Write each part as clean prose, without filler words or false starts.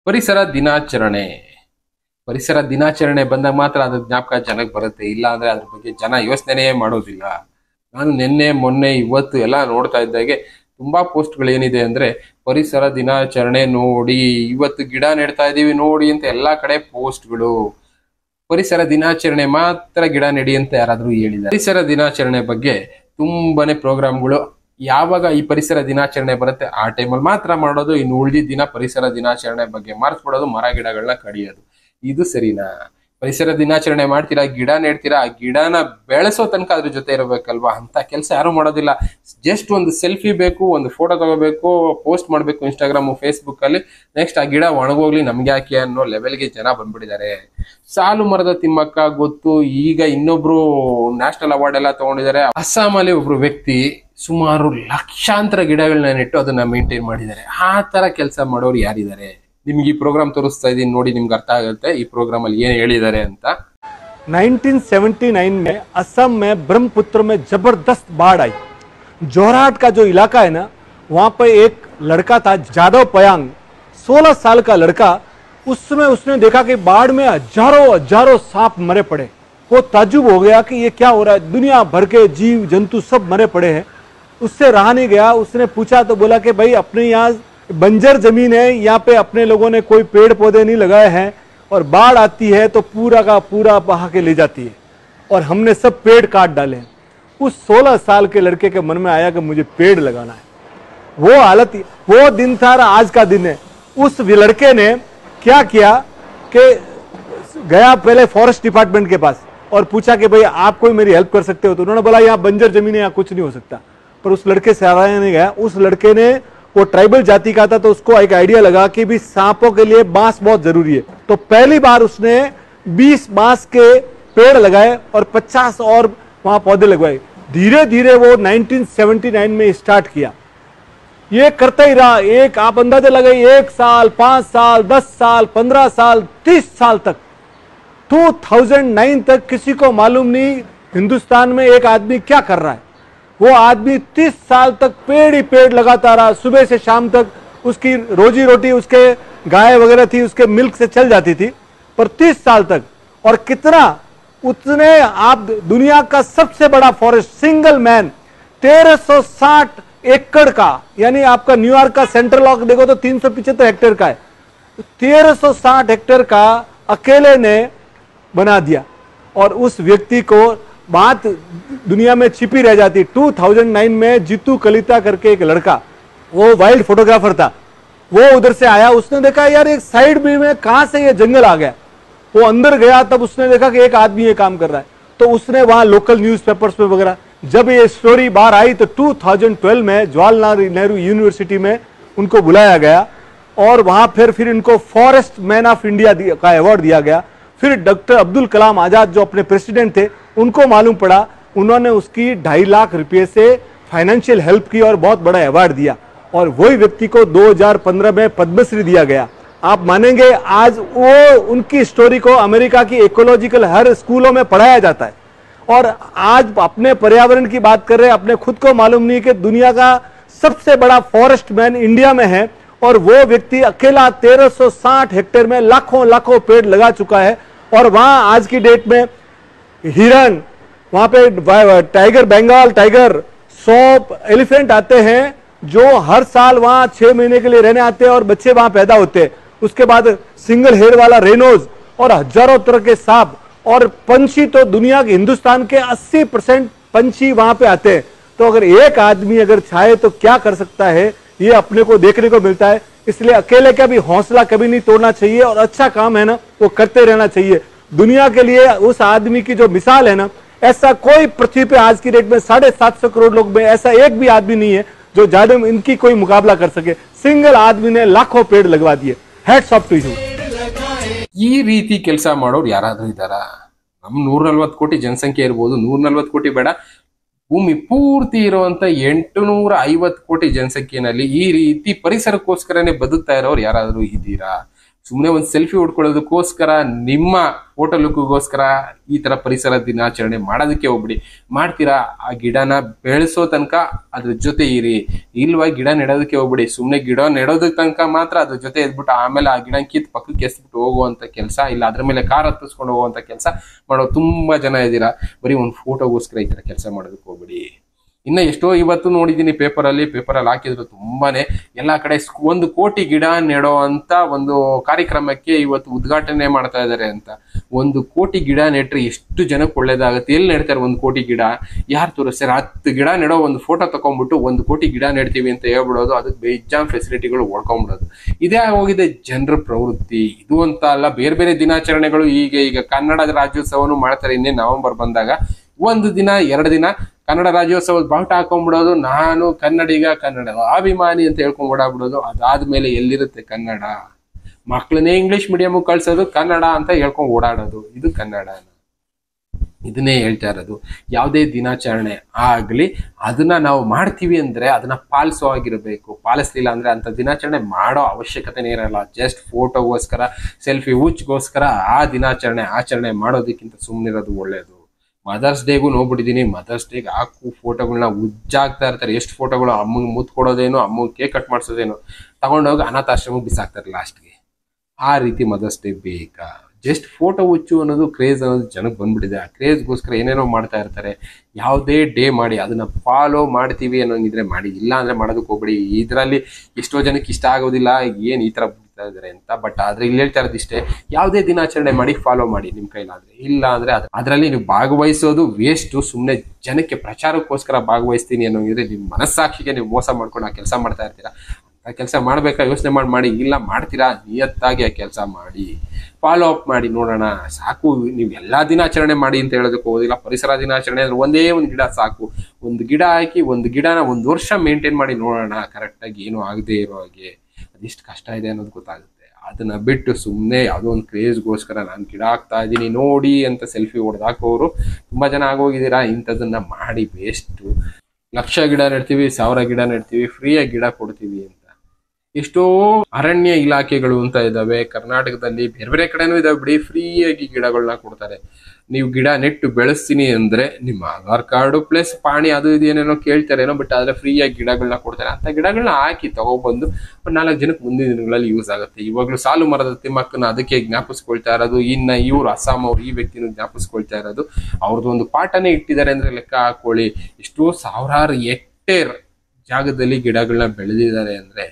ಪರಿಸರ ದಿನಾಚರಣೆ ಪರಿಸರ ದಿನಾಚರಣೆ ಬಂದಾಗ ಮಾತ್ರ ಅದ್ರ ಜ್ಞಾಪಕ ಜನಕ್ಕೆ ಬರುತ್ತೆ. ಇಲ್ಲ ಅಂದ್ರೆ ಅದ್ರ ಬಗ್ಗೆ ಜನ ಯೋಚನೆ ಮಾಡೋದಿಲ್ಲ. ನಾನು ನಿನ್ನೆ ಮೊನ್ನೆ ಇವತ್ತು ಎಲ್ಲ ನೋಡ್ತಾ ಇದ್ದಾಗೆ ತುಂಬಾ ಪೋಸ್ಟ್ಗಳು ಏನಿದೆ ಅಂದ್ರೆ ಪರಿಸರ ದಿನಾಚರಣೆ ನೋಡಿ, ಇವತ್ತು ಗಿಡ ನೆಡ್ತಾ ಇದೀವಿ ನೋಡಿ ಅಂತ ಎಲ್ಲಾ ಕಡೆ ಪೋಸ್ಟ್ಗಳು. ಪರಿಸರ ದಿನಾಚರಣೆ ಮಾತ್ರ ಗಿಡ ನೆಡಿ ಅಂತ ಯಾರಾದ್ರೂ ಹೇಳಿದ್ದಾರೆ? ಪರಿಸರ ದಿನಾಚರಣೆ ಬಗ್ಗೆ ತುಂಬಾನೇ ಪ್ರೋಗ್ರಾಮ್ಗಳು ಯಾವಾಗ ಈ ಪರಿಸರ ದಿನಾಚರಣೆ ಬರುತ್ತೆ ಆ ಟೈಮಲ್ಲಿ ಮಾತ್ರ ಮಾಡೋದು. ಇನ್ನು ಉಳಿದಿದ್ದ ದಿನ ಪರಿಸರ ದಿನಾಚರಣೆ ಬಗ್ಗೆ ಮರೆಸ್ಬಿಡೋದು, ಮರ ಗಿಡಗಳನ್ನ ಕಡಿಯೋದು. ಇದು ಸರಿನಾ? ಪರಿಸರ ದಿನಾಚರಣೆ ಮಾಡ್ತೀರಾ, ಗಿಡ ನೆಡ್ತೀರಾ, ಆ ಗಿಡನ ಬೆಳೆಸೋ ತನಕ ಅದ್ರ ಜೊತೆ ಇರಬೇಕಲ್ವಾ? ಅಂತ ಕೆಲಸ ಯಾರು ಮಾಡೋದಿಲ್ಲ. ಜಸ್ಟ್ ಒಂದು ಸೆಲ್ಫಿ ಬೇಕು, ಒಂದು ಫೋಟೋ ತಗೋಬೇಕು, ಪೋಸ್ಟ್ ಮಾಡ್ಬೇಕು ಇನ್ಸ್ಟಾಗ್ರಾಮ್ ಫೇಸ್ಬುಕ್ ಅಲ್ಲಿ, ನೆಕ್ಸ್ಟ್ ಆ ಗಿಡ ಒಣಗೋಗ್ಲಿ ನಮ್ಗೆ ಯಾಕೆ ಅನ್ನೋ ಲೆವೆಲ್ಗೆ ಜನ ಬಂದ್ಬಿಟ್ಟಿದ್ದಾರೆ. ಸಾಲು ಮರದ ತಿಮ್ಮಕ್ಕ ಗೊತ್ತು. ಈಗ ಇನ್ನೊಬ್ರು ನ್ಯಾಷನಲ್ ಅವಾರ್ಡ್ ಎಲ್ಲ ತಗೊಂಡಿದ್ದಾರೆ. ಅಸ್ಸಾಮಲ್ಲಿ ಒಬ್ರು ವ್ಯಕ್ತಿ ಸುಮಾರು ಲಕ್ಷಾಂತರ ಗಿಡಗಳನ್ನ ನೆಟ್ಟು ಅದನ್ನ ಮೇಂಟೈನ್ ಮಾಡಿದ್ದಾರೆ. ಆ ತರ ಕೆಲಸ ಮಾಡೋರು ಯಾರಿದ್ದಾರೆ? ನಿಮ್ಗೆ ಈ ಪ್ರೋಗ್ರಾಮ್ ತೋರಿಸ್ತಾ ಇದೀನಿ ನೋಡಿ, ನಿಮ್ಗೆ ಅರ್ಥ ಆಗುತ್ತೆ ಈ ಪ್ರೋಗ್ರಾಮ್ ಅಲ್ಲಿ ಏನ್ ಹೇಳಿದ್ದಾರೆ ಅಂತ. 1979 में असम में ब्रह्मपुत्र में जबरदस्त बाढ़ आई। जोरहाट का जो इलाका है ना, वहां पर एक लड़का था जादव पयांग, 16 साल का लड़का। उस समय उसने देखा कि बाढ़ में हजारों सांप मरे पड़े। वो ताज्जुब हो गया कि ये क्या हो रहा है, दुनिया भर के जीव जंतु सब मरे पड़े हैं। उससे रहा नहीं गया, उसने पूछा तो बोला कि भाई अपने यहाँ बंजर जमीन है, यहाँ पे अपने लोगों ने कोई पेड़ पौधे नहीं लगाए हैं और बाढ़ आती है तो पूरा का पूरा बहा के ले जाती है और हमने सब पेड़ काट डाले हैं। उस 16 साल के लड़के के मन में आया कि मुझे पेड़ लगाना है। वो हालत, वो दिन था, आज का दिन है। उस लड़के ने क्या किया कि गया पहले फॉरेस्ट डिपार्टमेंट के पास और पूछा कि भाई आप कोई मेरी हेल्प कर सकते हो? तो उन्होंने बोला यहाँ बंजर जमीन है, यहाँ कुछ नहीं हो सकता। पर उस लड़के से आया नहीं गया। उस लड़के ने, वो ट्राइबल जाति का था, तो उसको एक आइडिया लगा कि भी सांपों के लिए बांस बहुत जरूरी है। तो पहली बार उसने 20 बांस के पेड़ लगाए और 50 और वहां पौधे लगवाए। धीरे धीरे वो 1979 में स्टार्ट किया। ये करता ही रहा। एक आप अंदाजा लगाइए, 1 साल, 5 साल, 10 साल, 15 साल, 30 साल तक, 2009 तक किसी को मालूम नहीं हिंदुस्तान में एक आदमी क्या कर रहा है। वो आदमी 30 साल तक पेड़ ही पेड़ लगाता रहा। सुबह से शाम तक उसकी रोजी रोटी, उसके गाय वगैरह थी, उसके मिल्क से चल जाती थी, पर 30 साल तक। और कितना उतने, आप दुनिया का सबसे बड़ा फॉरेस्ट, सिंगल मैन, 1360 एकड़ का, यानी आपका न्यूयॉर्क का सेंट्रल लॉक देखो तो 375 हेक्टेयर का है, 1360 हेक्टेयर का अकेले ने बना दिया। और उस व्यक्ति को बात दुनिया में छिपी रह जाती। 2009 में जीतू कलिता करके एक लड़का, वो वाइल्ड फोटोग्राफर था, वो उधर से आया। उसने देखा यार एक साइड में कहां से ये जंगल आ गया। वो अंदर गया, तब उसने देखा कि एक आदमी ये काम कर रहा है। तो उसने वहां लोकल न्यूज़पेपर्स पे वगैरह, जब ये स्टोरी बाहर आई तो 2012 में जवाहरलाल नेहरू यूनिवर्सिटी में उनको बुलाया गया और वहां फिर इनको फॉरेस्ट मैन ऑफ इंडिया का अवार्ड दिया गया। फिर डॉक्टर अब्दुल कलाम आजाद जो अपने प्रेसिडेंट थे, उनको मालूम पड़ा, उन्होंने उसकी 2.5 लाख रुपए से फाइनेंशियल हेल्प की और बहुत बड़ा अवार्ड दिया। और वही व्यक्ति को 2015 में पद्मश्री दिया गया। आप मानेंगे आज वो उनकी स्टोरी को अमेरिका की इकोलॉजिकल हर स्कूलों में पढ़ाया जाता है। और आज अपने पर्यावरण की बात कर रहे हैं, अपने खुद को मालूम नहीं कि दुनिया का सबसे बड़ा फॉरेस्ट मैन इंडिया में है और वो व्यक्ति अकेला 1360 हेक्टेयर में लाखों पेड़ लगा चुका है। और वहां आज की डेट में हिरन, वहां पे टाइगर, बंगाल टाइगर, सौंप, एलिफेंट आते हैं जो हर साल वहां 6 महीने के लिए रहने आते हैं और बच्चे वहां पैदा होते हैं। उसके बाद सिंगल हेयर वाला रेनोज और हजारों तरह के सांप और पंछी। तो दुनिया के, हिंदुस्तान के 80% पंछी वहां पे आते हैं। तो अगर एक आदमी अगर चाहे तो क्या कर सकता है, ये अपने को देखने को मिलता है। इसलिए अकेले का भी हौसला कभी नहीं तोड़ना चाहिए और अच्छा काम है ना वो करते रहना चाहिए। दुनिया के लिए उस आदमी की जो मिसाल है ना, ऐसा कोई पृथ्वी पे आज की डेट में 750 करोड़ लोग में ऐसा एक भी आदमी नहीं है जो ज्यादा इनकी कोई मुकाबला कर सके। सिंगल आदमी ने लाखों पेड़ लगवा दिए। Hats off to you. ಈ ರೀತಿ ಕೆಲಸ ಮಾಡೋರು ಯಾರಾದ್ರೂ ಇದ್ದಾರಾ? ನಮ್ 140 ಕೋಟಿ ಜನಸಂಖ್ಯೆ ಇರ್ಬೋದು, 140 ಕೋಟಿ ಬೇಡ, ಭೂಮಿ ಪೂರ್ತಿ ಇರುವಂತ 850 ಕೋಟಿ ಜನಸಂಖ್ಯೆನಲ್ಲಿ ಈ ರೀತಿ ಪರಿಸರಕ್ಕೋಸ್ಕರನೇ ಬದುಕ್ತಾ ಇರೋರು ಯಾರಾದ್ರೂ ಇದ್ದೀರಾ? ಸುಮ್ಮನೆ ಒಂದು ಸೆಲ್ಫಿ ಹೊಡ್ಕೊಳ್ಳೋದಕ್ಕೋಸ್ಕರ ನಿಮ್ಮ ಫೋಟೋ ಲುಕ್ಗೋಸ್ಕರ ಈ ತರ ಪರಿಸರ ದಿನಾಚರಣೆ ಮಾಡೋದಕ್ಕೆ ಹೋಗ್ಬಿಡಿ. ಮಾಡ್ತೀರಾ, ಆ ಗಿಡನ ಬೆಳೆಸೋ ತನಕ ಅದ್ರ ಜೊತೆ ಇರಿ. ಇಲ್ವಾ ಗಿಡ ನೆಡೋದಕ್ಕೆ ಹೋಗ್ಬಿಡಿ. ಸುಮ್ಮನೆ ಗಿಡ ನೆಡೋದಕ್ಕೆ ತನಕ ಮಾತ್ರ ಅದ್ರ ಜೊತೆ ಎದ್ಬಿಟ್ಟು ಆಮೇಲೆ ಆ ಗಿಡ ಕಿತ್ತು ಪಕ್ಕಕ್ಕೆ ಎಸ್ಬಿಟ್ಟು ಹೋಗುವಂತ ಕೆಲಸ, ಇಲ್ಲ ಅದ್ರ ಮೇಲೆ ಕಾರ್ ಹತ್ತಿಸ್ಕೊಂಡು ಹೋಗುವಂತ ಕೆಲಸ ಮಾಡೋ ತುಂಬಾ ಜನ ಇದ್ದೀರಾ. ಬರೀ ಒಂದು ಫೋಟೋಗೋಸ್ಕರ ಈ ತರ ಕೆಲಸ ಮಾಡೋದಕ್ಕೆ ಹೋಗ್ಬಿಡಿ. ಇನ್ನ ಎಷ್ಟೋ ಇವತ್ತು ನೋಡಿದೀನಿ ಪೇಪರಲ್ಲಿ ಹಾಕಿದ್ರು ತುಂಬಾನೇ ಎಲ್ಲಾ ಕಡೆ 1 ಕೋಟಿ ಗಿಡ ನೆಡೋ ಅಂತ ಒಂದು ಕಾರ್ಯಕ್ರಮಕ್ಕೆ ಇವತ್ತು ಉದ್ಘಾಟನೆ ಮಾಡ್ತಾ ಇದಾರೆ ಅಂತ. 1 ಕೋಟಿ ಗಿಡ ನೆಟ್ರೆ ಎಷ್ಟು ಜನಕ್ಕೆ ಒಳ್ಳೇದಾಗುತ್ತೆ. ಎಲ್ಲಿ ನೆಡ್ತಾರೆ 1 ಕೋಟಿ ಗಿಡ? ಯಾರು ತೋರಿಸ್ತಾರೆ? 10 ಗಿಡ ನೆಡೋ ಒಂದು ಫೋಟೋ ತಕೊಂಡ್ಬಿಟ್ಟು 1 ಕೋಟಿ ಗಿಡ ನೆಡ್ತೀವಿ ಅಂತ ಹೇಳ್ಬಿಡೋದು, ಅದಕ್ಕೆ ಬೇಜಾನ್ ಫೆಸಿಲಿಟಿಗಳು ಹೊಡ್ಕೊಂಡ್ಬಿಡೋದು. ಇದೇ ಆಗೋಗಿದೆ ಜನರ ಪ್ರವೃತ್ತಿ. ಇದು ಅಂತ ಅಲ್ಲ, ಬೇರೆ ಬೇರೆ ದಿನಾಚರಣೆಗಳು ಈಗ ಕನ್ನಡ ರಾಜ್ಯೋತ್ಸವನು ಮಾಡ್ತಾರೆ. ಇನ್ನೇ ನವೆಂಬರ್ ಬಂದಾಗ 1 ದಿನ 2 ದಿನ ಕನ್ನಡ ರಾಜ್ಯೋತ್ಸವದ ಬಾವುಟ ಹಾಕೊಂಡ್ಬಿಡೋದು, ನಾನು ಕನ್ನಡಿಗ, ಕನ್ನಡ ಅಭಿಮಾನಿ ಅಂತ ಹೇಳ್ಕೊಂಡ್ ಓಡಾಡ್ಬಿಡೋದು. ಅದಾದ್ಮೇಲೆ ಎಲ್ಲಿರುತ್ತೆ ಕನ್ನಡ? ಮಕ್ಳನ್ನೇ ಇಂಗ್ಲಿಷ್ ಮೀಡಿಯಂ ಕಳ್ಸೋದು, ಕನ್ನಡ ಅಂತ ಹೇಳ್ಕೊಂಡ್ ಓಡಾಡೋದು. ಇದು ಕನ್ನಡ? ಇದನ್ನೇ ಹೇಳ್ತಾ ಇರೋದು. ಯಾವುದೇ ದಿನಾಚರಣೆ ಆಗ್ಲಿ ಅದನ್ನ ನಾವು ಮಾಡ್ತೀವಿ ಅಂದ್ರೆ ಅದನ್ನ ಪಾಲಿಸೋ ಆಗಿರ್ಬೇಕು. ಪಾಲಿಸ್ಲಿಲ್ಲ ಅಂದ್ರೆ ಅಂತ ದಿನಾಚರಣೆ ಮಾಡೋ ಅವಶ್ಯಕತೆನೇ ಇರಲ್ಲ. ಜಸ್ಟ್ ಫೋಟೋಗೋಸ್ಕರ, ಸೆಲ್ಫಿ ಹುಚ್ಗೋಸ್ಕರ ಆ ದಿನಾಚರಣೆ ಆಚರಣೆ ಮಾಡೋದಕ್ಕಿಂತ ಸುಮ್ಮನಿರೋದು ಒಳ್ಳೇದು. ಮದರ್ಸ್ ಡೇಗೂ ನೋಡ್ಬಿಟ್ಟಿದೀನಿ. ಮದರ್ಸ್ ಡೇಗೆ ಹಾಕು ಫೋಟೋಗಳನ್ನ ಉಜ್ಜಾಗ್ತಾ ಇರ್ತಾರೆ. ಎಷ್ಟು ಫೋಟೋಗಳು, ಅಮ್ಮಂಗೆ ಮುತ್ತು ಕೊಡೋದೇನು, ಅಮ್ಮಂಗೆ ಕೇಕ್ ಕಟ್ ಮಾಡಿಸೋದೇನು, ತಗೊಂಡೋಗಿ ಅನಾಥಾಶ್ರಮಕ್ಕೆ ಬಿಸಾಕ್ತಾರೆ ಲಾಸ್ಟ್ಗೆ. ಆ ರೀತಿ ಮದರ್ಸ್ ಡೇ ಬೇಕಾ? ಜಸ್ಟ್ ಫೋಟೋ ಹುಚ್ಚು ಅನ್ನೋದು ಕ್ರೇಜ್ ಅನ್ನೋದು ಜನಕ್ಕೆ ಬಂದ್ಬಿಟ್ಟಿದೆ. ಆ ಕ್ರೇಜ್ಗೋಸ್ಕರ ಏನೇನೋ ಮಾಡ್ತಾ ಇರ್ತಾರೆ. ಯಾವುದೇ ಡೇ ಮಾಡಿ ಅದನ್ನ ಫಾಲೋ ಮಾಡ್ತೀವಿ ಅನ್ನೋಂಗಿದ್ರೆ ಮಾಡಿ, ಇಲ್ಲ ಅಂದ್ರೆ ಮಾಡೋದಕ್ಕೆ ಹೋಗ್ಬಿಡಿ. ಇದರಲ್ಲಿ ಎಷ್ಟೋ ಜನಕ್ಕೆ ಇಷ್ಟ ಆಗೋದಿಲ್ಲ ಏನ್ ಈ ತರ ಬಿಡ್ತಾ ಇದಾರೆ ಅಂತ. ಬಟ್ ಆದ್ರೆ ಇಲ್ಲಿ ಹೇಳ್ತಾ ಇರೋದು ಇಷ್ಟೇ, ಯಾವುದೇ ದಿನಾಚರಣೆ ಮಾಡಿ ಫಾಲೋ ಮಾಡಿ ನಿಮ್ ಕೈಲಾದ್ರೆ. ಇಲ್ಲ ಅಂದ್ರೆ ಅದರಲ್ಲಿ ನೀವು ಭಾಗವಹಿಸೋದು ವೇಸ್ಟ್. ಸುಮ್ಮನೆ ಜನಕ್ಕೆ ಪ್ರಚಾರಕ್ಕೋಸ್ಕರ ಭಾಗವಹಿಸ್ತೀನಿ ಅನ್ನೋಂಗಿದ್ರೆ ನಿಮ್ ಮನಸ್ಸಾಕ್ಷಿಗೆ ನೀವು ಮೋಸ ಮಾಡ್ಕೊಂಡು ಆ ಕೆಲಸ ಮಾಡ್ತಾ ಇರ್ತೀರಾ. ಆ ಕೆಲಸ ಮಾಡ್ಬೇಕಾ ಯೋಚನೆ ಮಾಡಿ ಇಲ್ಲ ಮಾಡ್ತೀರಾ, ನಿಯತ್ತಾಗಿ ಆ ಕೆಲಸ ಮಾಡಿ, ಫಾಲೋ ಅಪ್ ಮಾಡಿ ನೋಡೋಣ. ಸಾಕು, ನೀವು ಎಲ್ಲಾ ದಿನಾಚರಣೆ ಮಾಡಿ ಅಂತ ಹೇಳೋದಕ್ಕೆ ಹೋಗೋದಿಲ್ಲ. ಪರಿಸರ ದಿನಾಚರಣೆ ಅಂದ್ರೆ ಒಂದೇ ಒಂದು ಗಿಡ ಸಾಕು. ಒಂದು ಗಿಡ ಹಾಕಿ ಒಂದು ಗಿಡನ 1 ವರ್ಷ ಮೇಂಟೈನ್ ಮಾಡಿ ನೋಡೋಣ, ಕರೆಕ್ಟಾಗಿ ಏನು ಆಗದೆ ಇರೋ ಹಾಗೆ. ಅದೆಷ್ಟು ಕಷ್ಟ ಇದೆ ಅನ್ನೋದು ಗೊತ್ತಾಗುತ್ತೆ. ಅದನ್ನ ಬಿಟ್ಟು ಸುಮ್ಮನೆ ಯಾವುದೋ ಒಂದು ಕ್ರೇಜ್ಗೋಸ್ಕರ ನಾನು ಗಿಡ ಹಾಕ್ತಾ ಇದ್ದೀನಿ ನೋಡಿ ಅಂತ ಸೆಲ್ಫಿ ಹೊಡೆದಾಕೋರು ತುಂಬಾ ಜನ ಆಗೋಗಿದ್ದೀರಾ. ಇಂಥದನ್ನ ಮಾಡಿ ವೇಸ್ಟು. 1,00,000 ಗಿಡ ನೆಡ್ತೀವಿ, 1000 ಗಿಡ ನೆಡ್ತೀವಿ, ಫ್ರೀಯಾಗಿ ಗಿಡ ಕೊಡ್ತೀವಿ ಅಂತ. ಎಷ್ಟೋ ಅರಣ್ಯ ಇಲಾಖೆಗಳು ಅಂತ ಇದಾವೆ ಕರ್ನಾಟಕದಲ್ಲಿ, ಬೇರೆ ಬೇರೆ ಕಡೆನೂ ಇದಾವೆ ಬಿಡಿ. ಫ್ರೀಯಾಗಿ ಗಿಡಗಳನ್ನ ಕೊಡ್ತಾರೆ. ನೀವು ಗಿಡ ನೆಟ್ಟು ಬೆಳೆಸ್ತೀನಿ ಅಂದ್ರೆ ನಿಮ್ಮ ಆಧಾರ್ ಕಾರ್ಡು ಪ್ಲಸ್ ಪಾಣಿ ಅದು ಇದು ಏನೇನೋ ಕೇಳ್ತಾರೇನೋ, ಬಟ್ ಆದ್ರೆ ಫ್ರೀಯಾಗಿ ಗಿಡಗಳನ್ನ ಕೊಡ್ತಾರೆ. ಅಂತ ಗಿಡಗಳನ್ನ ಹಾಕಿ ತಗೊಬಂದು 4 ಜನಕ್ಕೆ ಮುಂದಿನ ದಿನಗಳಲ್ಲಿ ಯೂಸ್ ಆಗುತ್ತೆ. ಇವಾಗ್ಲೂ ಸಾಲು ಮರದ ತಿಮ್ಮಕ್ಕನ ಅದಕ್ಕೆ ಜ್ಞಾಪಿಸ್ಕೊಳ್ತಾ ಇರೋದು. ಇನ್ನ ಇವ್ರು ಅಸ್ಸಾಂ ಅವ್ರು ಈ ವ್ಯಕ್ತಿನೂ ಜ್ಞಾಪಿಸ್ಕೊಳ್ತಾ ಇರೋದು. ಅವ್ರದ್ದು ಒಂದು ಪಾಠನೇ ಇಟ್ಟಿದ್ದಾರೆ ಅಂದ್ರೆ ಲೆಕ್ಕ ಹಾಕೊಳ್ಳಿ. ಎಷ್ಟೋ ಸಾವಿರಾರು ಹೆಕ್ಟೇರ್ ಜಾಗದಲ್ಲಿ ಗಿಡಗಳನ್ನ ಬೆಳೆದಿದ್ದಾರೆ ಅಂದ್ರೆ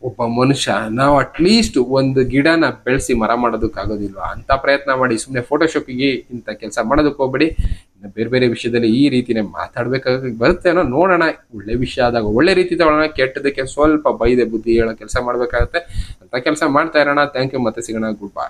ಒಬ್ಬ ಮನುಷ್ಯ ನಾವು ಅಟ್ಲೀಸ್ಟ್ ಒಂದು ಗಿಡನ ಬೆಳೆಸಿ ಮರ ಮಾಡೋದಕ್ಕಾಗೋದಿಲ್ವಾ? ಅಂತ ಪ್ರಯತ್ನ ಮಾಡಿ. ಸುಮ್ಮನೆ ಫೋಟೋಶಾಪಿಗೆ ಇಂಥ ಕೆಲಸ ಮಾಡೋದಕ್ಕೆ ಹೋಗ್ಬೇಡಿ. ಬೇರೆ ಬೇರೆ ವಿಷಯದಲ್ಲಿ ಈ ರೀತಿನೇ ಮಾತಾಡ್ಬೇಕಾಗಿ ಬರುತ್ತೇನೋ ನೋಡೋಣ. ಒಳ್ಳೆ ವಿಷಯ ಆದಾಗ ಒಳ್ಳೆ ರೀತಿ ತಗೊಳ್ಳೋಣ, ಕೆಟ್ಟದಕ್ಕೆ ಸ್ವಲ್ಪ ಬೈದೆ ಬುದ್ಧಿ ಹೇಳೋ ಕೆಲಸ ಮಾಡ್ಬೇಕಾಗತ್ತೆ. ಅಂತ ಕೆಲಸ ಮಾಡ್ತಾ ಇರೋಣ. ಥ್ಯಾಂಕ್ ಯು, ಮತ್ತೆ ಸಿಗೋಣ. Good bye.